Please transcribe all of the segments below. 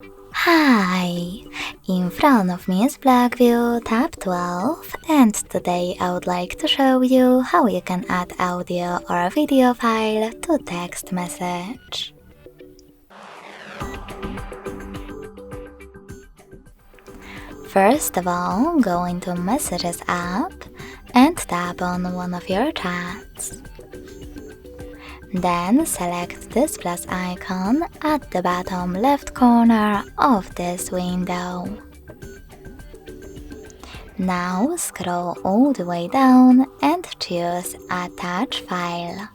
Hi! In front of me is BLACKVIEW Tab 12, and today I would like to show you how you can add audio or video file to text message. First of all, go into Messages app and tap on one of your chats. Then select this plus icon at the bottom left corner of this window. Now scroll all the way down and choose Attach File.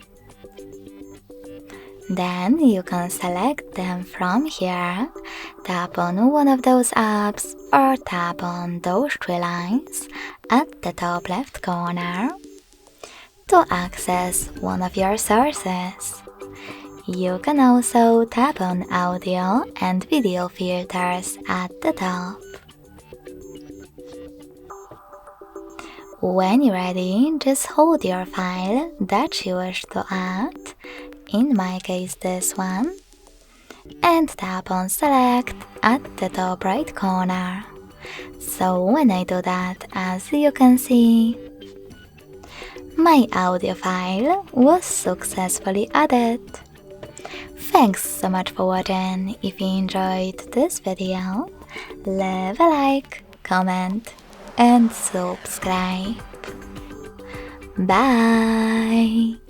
Then you can select them from here, tap on one of those apps or tap on those three lines at the top left corner to access one of your sources. You can also tap on audio and video filters at the top. When you're ready, just hold your file that you wish to add, in my case this one, and tap on Select at the top right corner. So when I do that, as you can see, my audio file was successfully added. Thanks so much for watching. If you enjoyed this video, leave a like, comment, and subscribe. Bye!